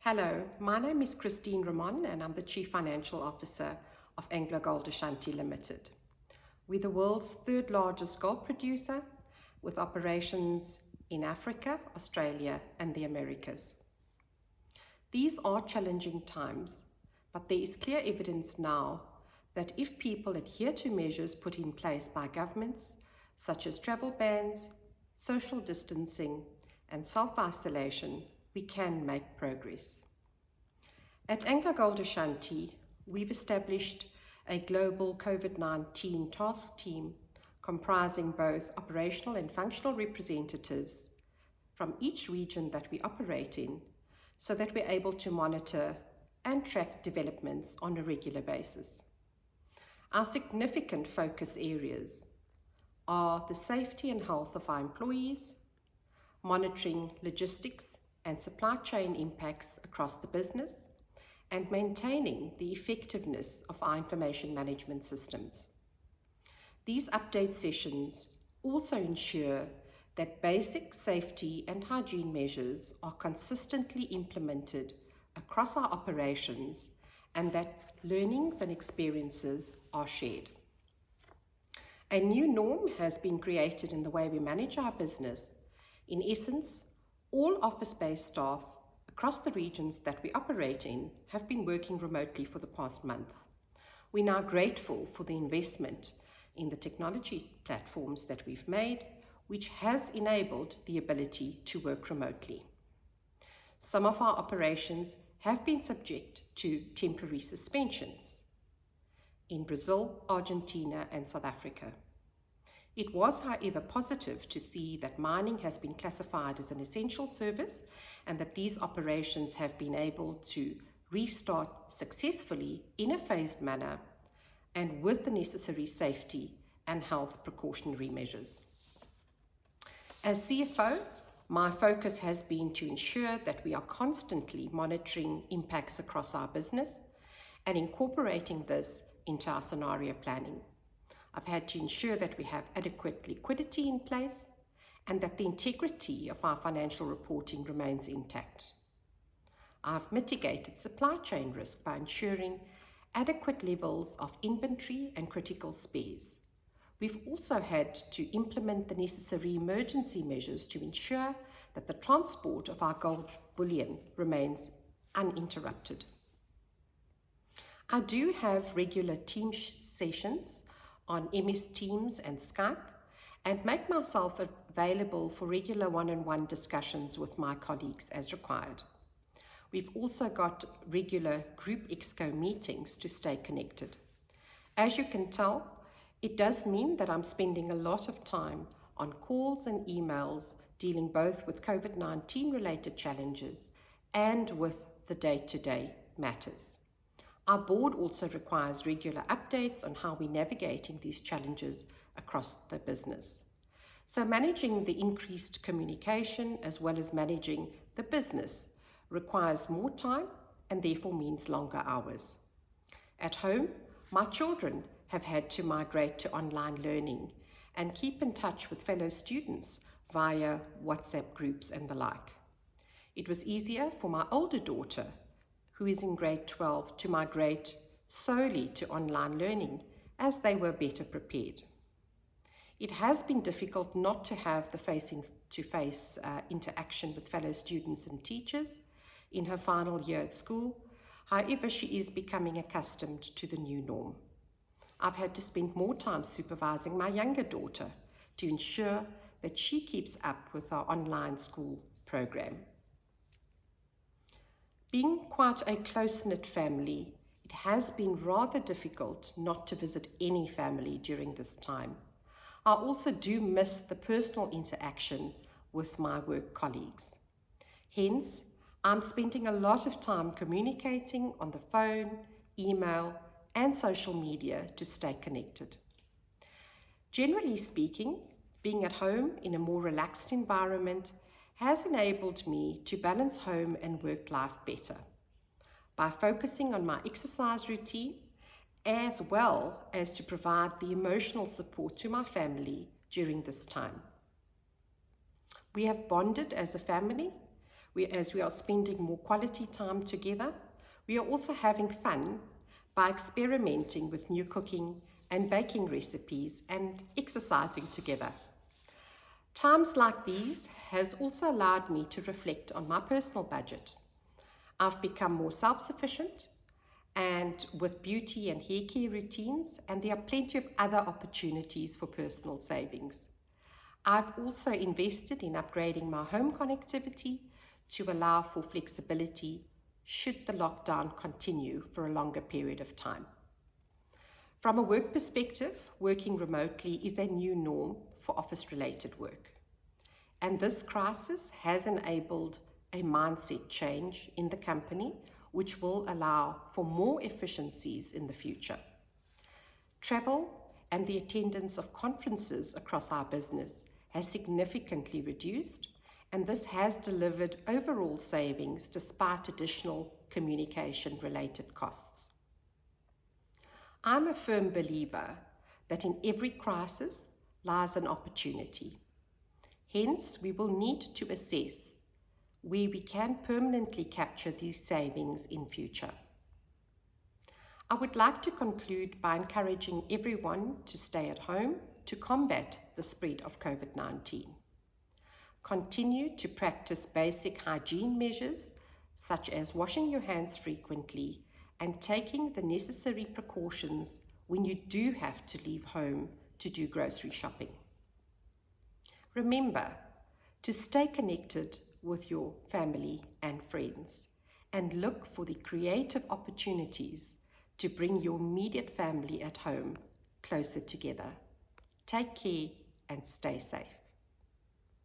Hello, my name is Christine Ramon and I'm the Chief Financial Officer of AWCA Outstanding Limited. We're the world's third largest gold producer with operations in Africa, Australia and the Americas. These are challenging times, but there is clear evidence now that if people adhere to measures put in place by governments, such as travel bans, social distancing and self-isolation, we can make progress. At AWCA Ashanti, we've established a global COVID-19 task team comprising both operational and functional representatives from each region that we operate in, so that we're able to monitor and track developments on a regular basis. Our significant focus areas are the safety and health of our employees, monitoring logistics and supply chain impacts across the business, and maintaining the effectiveness of our information management systems. These update sessions also ensure that basic safety and hygiene measures are consistently implemented across our operations and that learnings and experiences are shared. A new norm has been created in the way we manage our business. In essence, all office-based staff across the regions that we operate in have been working remotely for the past month. We're now grateful for the investment in the technology platforms that we've made, which has enabled the ability to work remotely. Some of our operations have been subject to temporary suspensions in Brazil, Argentina, and South Africa. It was, however, positive to see that mining has been classified as an essential service and that these operations have been able to restart successfully in a phased manner and with the necessary safety and health precautionary measures. As CFO, my focus has been to ensure that we are constantly monitoring impacts across our business and incorporating this into our scenario planning. I've had to ensure that we have adequate liquidity in place and that the integrity of our financial reporting remains intact. I've mitigated supply chain risk by ensuring adequate levels of inventory and critical spares. We've also had to implement the necessary emergency measures to ensure that the transport of our gold bullion remains uninterrupted. I do have regular team sessions on MS Teams and Skype and make myself available for regular one-on-one discussions with my colleagues as required. We've also got regular group EXCO meetings to stay connected. As you can tell, it does mean that I'm spending a lot of time on calls and emails dealing both with COVID-19 related challenges and with the day-to-day matters. Our board also requires regular updates on how we're navigating these challenges across the business. So managing the increased communication as well as managing the business requires more time and therefore means longer hours. At home, my children have had to migrate to online learning and keep in touch with fellow students via WhatsApp groups and the like. It was easier for my older daughter, who is in grade 12, to migrate solely to online learning as they were better prepared. It has been difficult not to have the face-to-face interaction with fellow students and teachers in her final year at school. However, she is becoming accustomed to the new norm. I've had to spend more time supervising my younger daughter to ensure that she keeps up with our online school program. Being quite a close-knit family, it has been rather difficult not to visit any family during this time. I also do miss the personal interaction with my work colleagues. Hence, I'm spending a lot of time communicating on the phone, email, and social media to stay connected. Generally speaking, being at home in a more relaxed environment has enabled me to balance home and work life better by focusing on my exercise routine as well as to provide the emotional support to my family during this time. We have bonded as a family as we are spending more quality time together. We are also having fun by experimenting with new cooking and baking recipes and exercising together. Times like these has also allowed me to reflect on my personal budget. I've become more self-sufficient and with beauty and hair care routines, and there are plenty of other opportunities for personal savings. I've also invested in upgrading my home connectivity to allow for flexibility should the lockdown continue for a longer period of time. From a work perspective, working remotely is a new norm for office-related work. And this crisis has enabled a mindset change in the company, which will allow for more efficiencies in the future. Travel and the attendance of conferences across our business has significantly reduced, and this has delivered overall savings despite additional communication-related costs. I'm a firm believer that in every crisis lies an opportunity. Hence, we will need to assess where we can permanently capture these savings in future. I would like to conclude by encouraging everyone to stay at home to combat the spread of COVID-19. Continue to practice basic hygiene measures such as washing your hands frequently and taking the necessary precautions when you do have to leave home to do grocery shopping. Remember to stay connected with your family and friends and look for the creative opportunities to bring your immediate family at home closer together. Take care and stay safe.